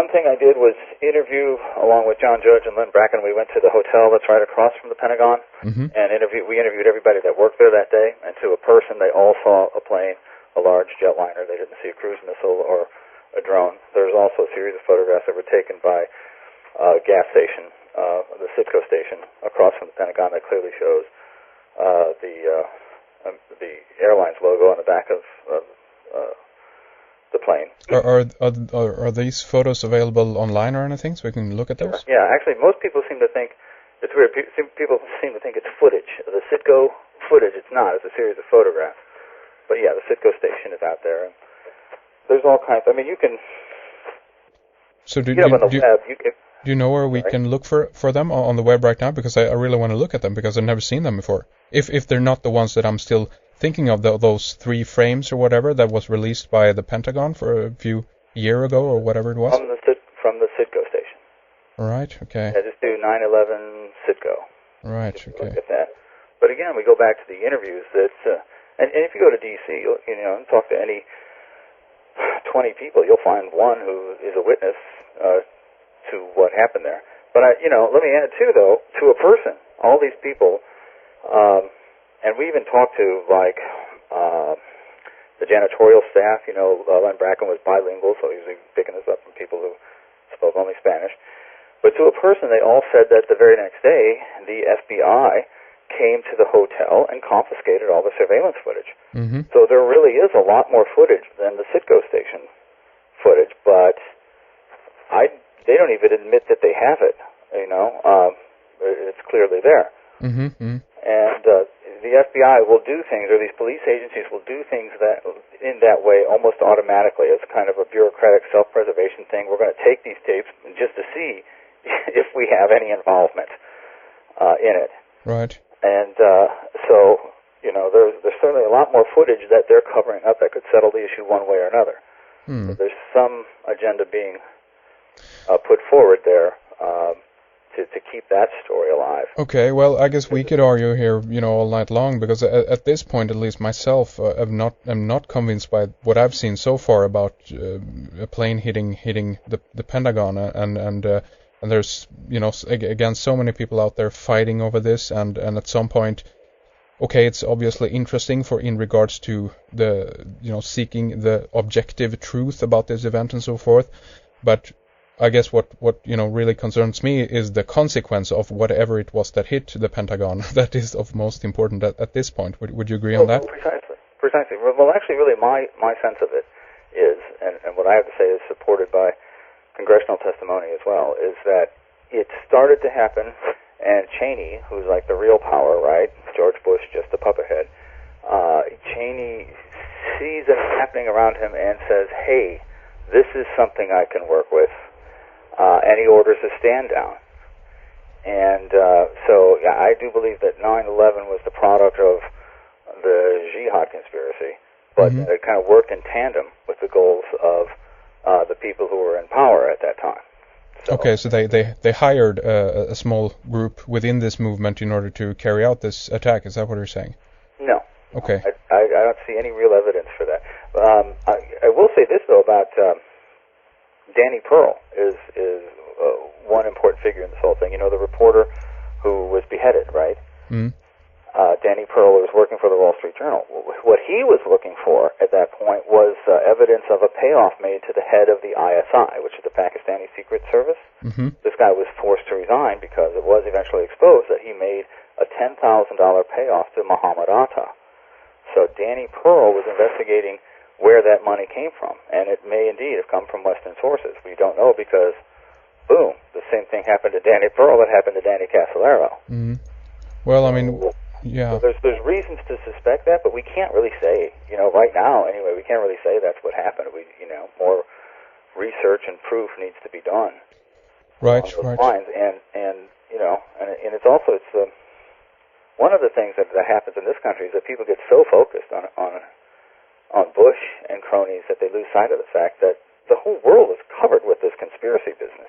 one thing I did was interview, along with John Judge and Lynn Bracken. We went to the hotel that's right across from the Pentagon, and we interviewed everybody that worked there that day. And to a person, they all saw a plane, a large jetliner. They didn't see a cruise missile or a drone. There's also a series of photographs that were taken by a gas station, the Citgo station, across from the Pentagon that clearly shows the airline's logo on the back of the plane. Are these photos available online or anything, so we can look at those? Yeah, actually, most people seem to think it's weird. People seem to think it's footage. The Citgo footage, it's not. It's a series of photographs. But yeah, the Citgo station is out there, and there's all kinds. I mean, you can. So do you know where we can look for them on the web right now? Because I really want to look at them because I've never seen them before. If they're not the ones that I'm still thinking of, those 3 frames or whatever that was released by the Pentagon for a few years ago or whatever it was. From the Citgo station. Right. Okay. Yeah, just do 9/11 Citgo. Right. Okay. Look at that. But again, we go back to the interviews that, and if you go to D.C., and talk to any 20 people, you'll find one who is a witness to what happened there. But let me add too, though, to a person, all these people. And we even talked to, like, the janitorial staff. Len Bracken was bilingual, so he was picking this up from people who spoke only Spanish. But to a person, they all said that the very next day, the FBI came to the hotel and confiscated all the surveillance footage. Mm-hmm. So there really is a lot more footage than the Citgo station footage, but they don't even admit that they have it, it's clearly there. Mm-hmm. And the FBI will do things, or these police agencies will do things that in that way almost automatically. It's kind of a bureaucratic self-preservation thing. We're going to take these tapes just to see if we have any involvement in it. Right. And so, there's certainly a lot more footage that they're covering up that could settle the issue one way or another. So there's some agenda being put forward there to keep that story alive. Okay, well, I guess we could argue here, all night long, because at this point, at least myself, I'm not convinced by what I've seen so far about a plane hitting the Pentagon, and there's, again, so many people out there fighting over this, and at some point, okay, it's obviously interesting in regards to the, seeking the objective truth about this event and so forth, but I guess what really concerns me is the consequence of whatever it was that hit the Pentagon. That is of most important at this point. Would you agree on that? Precisely. Well, actually, really, my sense of it is, and what I have to say is supported by congressional testimony as well, is that it started to happen, and Cheney, who's like the real power, right? George Bush, just a puppet head. Cheney sees it happening around him and says, "Hey, this is something I can work with." And he orders a stand down. And so, yeah, I do believe that 9/11 was the product of the Jihad conspiracy, but it kind of worked in tandem with the goals of the people who were in power at that time. So, okay, so they hired a small group within this movement in order to carry out this attack. Is that what you're saying? No. Okay. I don't see any real evidence for that. I will say this, though, about Danny Pearl is one important figure in this whole thing. The reporter who was beheaded, right? Danny Pearl was working for the Wall Street Journal. What he was looking for at that point was evidence of a payoff made to the head of the ISI, which is the Pakistani Secret Service. This guy was forced to resign because it was eventually exposed that he made a $10,000 payoff to Muhammad Atta. So Danny Pearl was investigating where that money came from, and it may indeed have come from Western sources. We don't know because, boom, the same thing happened to Danny Pearl that happened to Danny Casolaro. Well, I mean, yeah. So there's reasons to suspect that, but we can't really say, right now anyway, we can't really say that's what happened. More research and proof needs to be done. Right. Lines. And it's also one of the things that happens in this country is that people get so focused on Bush and cronies that they lose sight of the fact that the whole world is covered with this conspiracy business.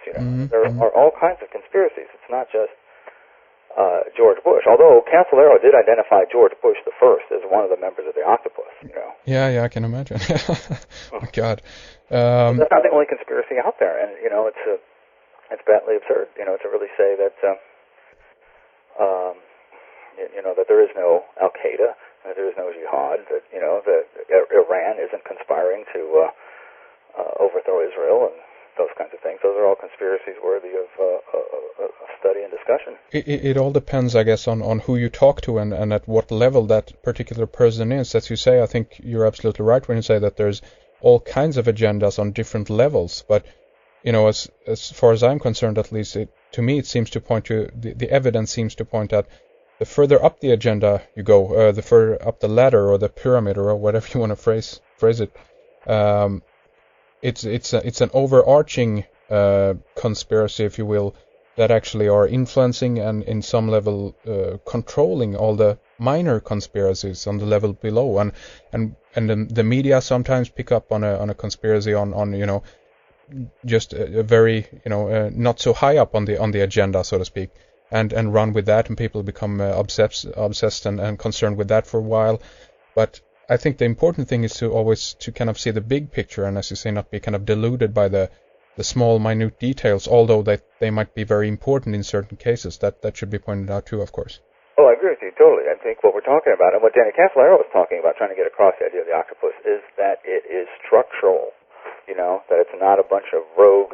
There are all kinds of conspiracies. It's not just George Bush. Although Casolaro did identify George Bush the first as one of the members of the octopus, you know. Yeah, I can imagine. Oh, God. That's not the only conspiracy out there, and you know, it's patently absurd, you know, to really say that, you know, that there is no Al Qaeda, that there is no jihad, that you know, that Iran isn't conspiring to overthrow Israel and those kinds of things. Those are all conspiracies worthy of study and discussion. It all depends, I guess, on who you talk to and at what level that particular person is. As you say, I think you're absolutely right when you say that there's all kinds of agendas on different levels. But, you know, as far as I'm concerned, at least, to me, it seems to point to, the evidence seems to point at the further up the agenda you go, the further up the ladder or the pyramid or whatever you want to phrase it, it's an overarching conspiracy, if you will, that actually are influencing and in some level controlling all the minor conspiracies on the level below, and the media sometimes pick up on a conspiracy on you know, just a very, you know, not so high up on the agenda, so to speak, and run with that, and people become obsessed and concerned with that for a while. But I think the important thing is to always to kind of see the big picture, and as you say, not be kind of deluded by the small, minute details, although they might be very important in certain cases. That should be pointed out too, of course. Oh, I agree with you totally. I think what we're talking about, and what Danny Casolaro was talking about, trying to get across the idea of the octopus, is that it is structural. You know, that it's not a bunch of rogue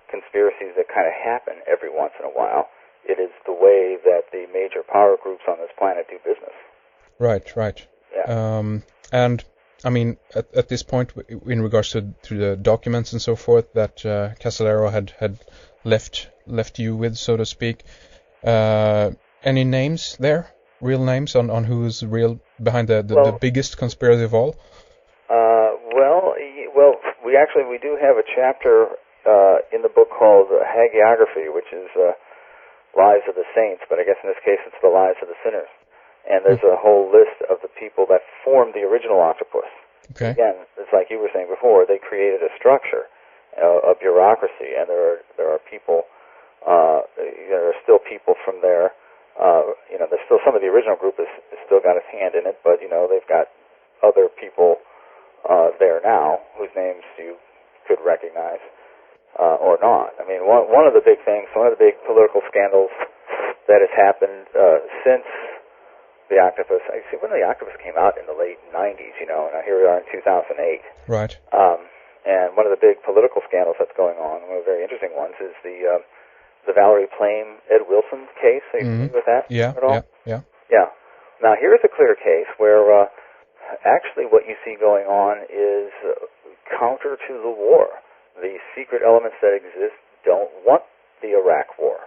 conspiracies that kind of happen every once in a while. It is the way that the major power groups on this planet do business. Right. Yeah. And I mean, at this point, in regards to the documents and so forth that Casolaro had left you with, so to speak, any names there? Real names on who's real behind the biggest conspiracy of all? Well, we do have a chapter in the book called Hagiography, which is Lives of the Saints, but I guess in this case it's the Lives of the Sinners. And there's a whole list of the people that formed the original octopus. Okay. Again, it's like you were saying before, they created a structure, a bureaucracy, and there are people, there are still people from there. You know, there's still some of the original group has still got its hand in it, but you know, they've got other people there now whose names you could recognize or not. I mean, one of the big things, one of the big political scandals that has happened since the octopus. I see when the octopus came out in the late 90s, you know, and here we are in 2008. Right. And one of the big political scandals that's going on, one of the very interesting ones, is the Valerie Plame, Ed Wilson case. Are you familiar with that at all? Yeah. Now, here's a clear case where actually what you see going on is counter to the war. The secret elements that exist don't want the Iraq war.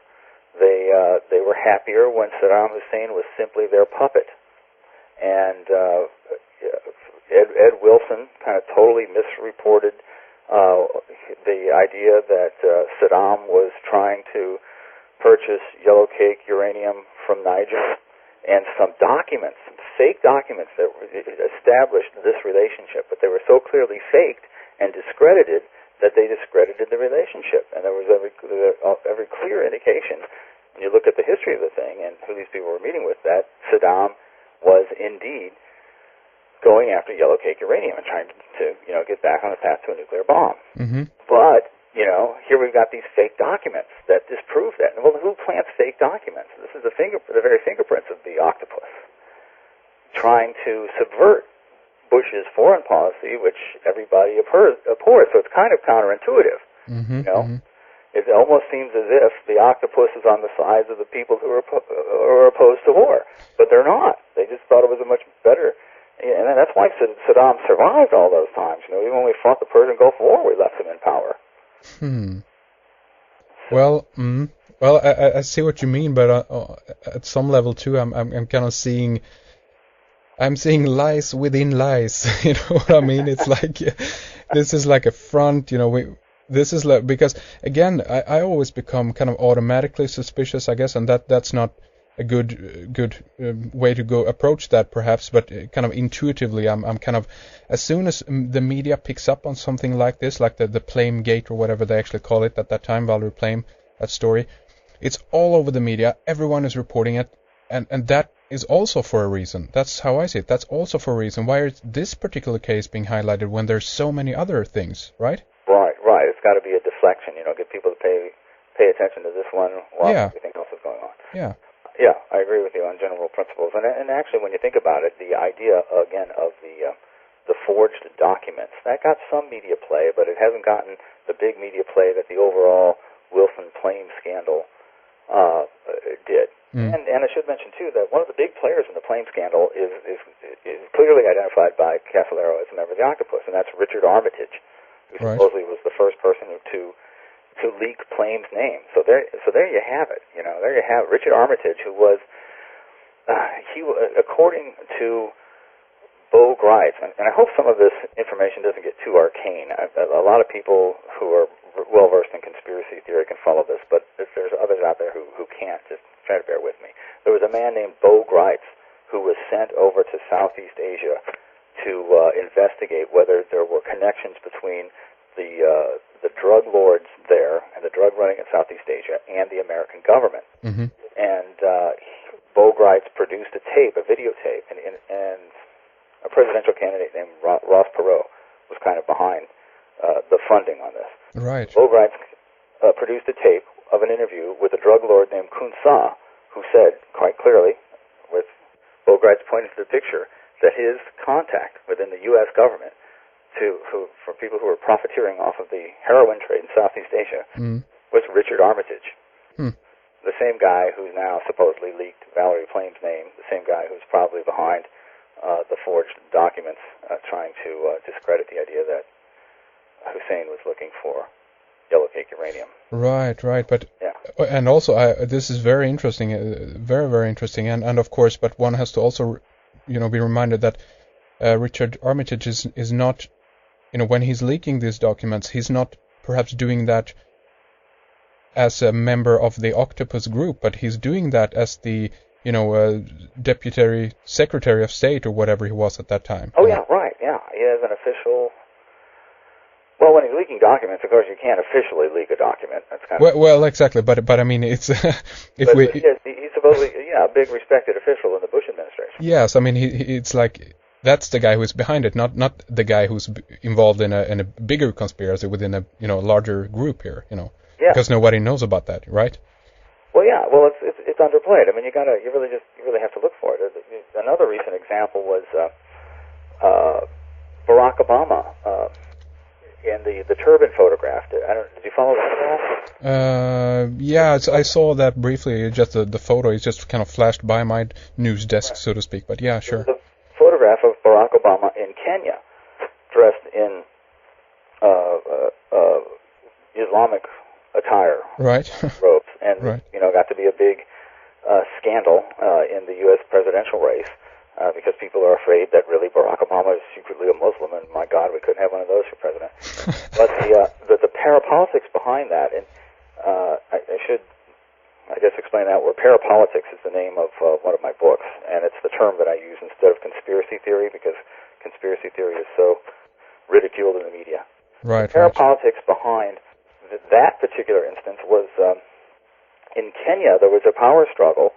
They were happier when Saddam Hussein was simply their puppet. And Ed Wilson kind of totally misreported the idea that Saddam was trying to purchase yellow cake uranium from Niger, and some documents, some fake documents that established this relationship, but they were so clearly faked and discredited that they discredited the relationship. And there was every clear indication, when you look at the history of the thing and who these people were meeting with, that Saddam was indeed going after yellow cake uranium and trying to you know, get back on the path to a nuclear bomb. Mm-hmm. But, you know, here we've got these fake documents that disprove that. And well, who plants fake documents? This is the very fingerprints of the octopus, trying to subvert Bush's foreign policy, which everybody abhors. So it's kind of counterintuitive. Mm-hmm. You know, it almost seems as if the octopus is on the sides of the people who are opposed to war, but they're not. They just thought it was a much better. And that's why Saddam survived all those times. You know, even when we fought the Persian Gulf War, we left him in power. Well, I see what you mean, but at some level too, I'm kind of seeing. I'm seeing lies within lies. You know what I mean? It's like this is like a front. You know, this is like, because again, I always become kind of automatically suspicious, I guess, and that's not a good way to go approach that, perhaps. But kind of intuitively, I'm kind of, as soon as the media picks up on something like this, like the Plame Gate or whatever they actually call it at that time, Valerie Plame, that story. It's all over the media. Everyone is reporting it, and that is also for a reason. That's how I see it. That's also for a reason. Why is this particular case being highlighted when there's so many other things, right? Right. It's got to be a deflection. Get people to pay attention to this one while everything else is going on. Yeah. Yeah, I agree with you on general principles. And actually, when you think about it, the idea again of the forged documents that got some media play, but it hasn't gotten the big media play that the overall Wilson Plame scandal did. And I should mention too that one of the big players in the Plame scandal is clearly identified by Casolaro as a member of the Octopus, and that's Richard Armitage, who supposedly was the first person to leak Plame's name. So there you have it. There you have Richard Armitage, who was according to Bo Greitz, and I hope some of this information doesn't get too arcane. A lot of people who are well versed in conspiracy theory can follow this, but if there's others out there who can't, just try to bear with me. There was a man named Bo Greitz who was sent over to Southeast Asia to investigate whether there were connections between the drug lords there and the drug running in Southeast Asia and the American government. Mm-hmm. And Bo Greitz produced a videotape, and a presidential candidate named Ross Perot was kind of behind the funding on this. Right. Bo Greitz produced a tape of an interview with a drug lord named Kun Sa, who said quite clearly, with Bo Greitz pointing to the picture, that his contact within the U.S. government for people who were profiteering off of the heroin trade in Southeast Asia was Richard Armitage. The same guy who's now supposedly leaked Valerie Plame's name, the same guy who's probably behind the forged documents trying to discredit the idea that Hussein was looking for yellow cake uranium. Right. But and also this is very interesting, very, very interesting. And of course, but one has to also, be reminded that Richard Armitage is not, when he's leaking these documents, he's not perhaps doing that as a member of the Octopus group, but he's doing that as the, Deputy Secretary of State or whatever he was at that time. Oh, yeah, right, yeah. He has an official... Well, when he's leaking documents, of course, you can't officially leak a document. That's kind of... Well, exactly, but I mean, it's... He's supposedly, a big respected official in the Bush administration. Yes, I mean, it's like... That's the guy who's behind it, not the guy who's involved in a bigger conspiracy within a larger group here, Yeah. Because nobody knows about that, right? Well, yeah. Well, it's underplayed. I mean, you really have to look for it. Another recent example was Barack Obama in the turban photograph. Did you follow that at all? Yeah, I saw that briefly. Just the photo is just kind of flashed by my news desk, so to speak. But yeah, sure. The photograph of Barack Obama in Kenya, dressed in Islamic attire, right? Robes, and right. Got to be a big scandal in the U.S. presidential race because people are afraid that really Barack Obama is secretly a Muslim, and my God, we couldn't have one of those for president. But the parapolitics behind that, and I should explain that, where parapolitics is the name of one of my books, and it's the term that I use instead of conspiracy theory because conspiracy theory is so ridiculed in the media. Right. The parapolitics behind that particular instance was in Kenya. There was a power struggle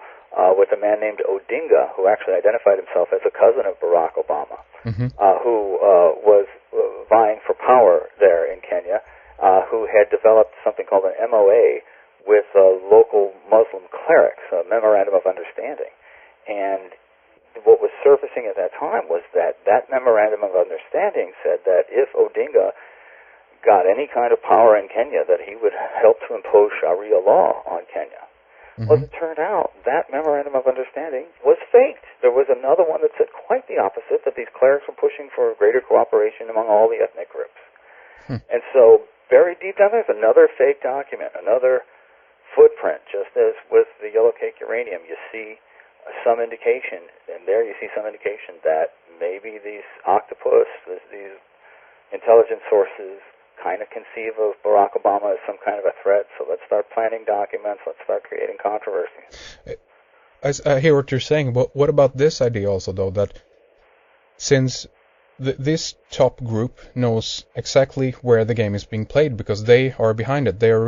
with a man named Odinga, who actually identified himself as a cousin of Barack Obama, who was vying for power there in Kenya, who had developed something called an MOA with local Muslim clerics, a memorandum of understanding. And what was surfacing at that time was that memorandum of understanding said that if Odinga got any kind of power in Kenya, that he would help to impose Sharia law on Kenya. Well, as it turned out, that memorandum of understanding was faked. There was another one that said quite the opposite, that these clerics were pushing for greater cooperation among all the ethnic groups. And so, buried deep down there's another fake document, another footprint, just as with the yellow cake uranium. You see some indication, and there you see some indication that maybe these octopus, these intelligence sources, kind of conceive of Barack Obama as some kind of a threat, so let's start planning documents, let's start creating controversy. I hear what you're saying, but what about this idea also, though, that since this top group knows exactly where the game is being played because they are behind it, they are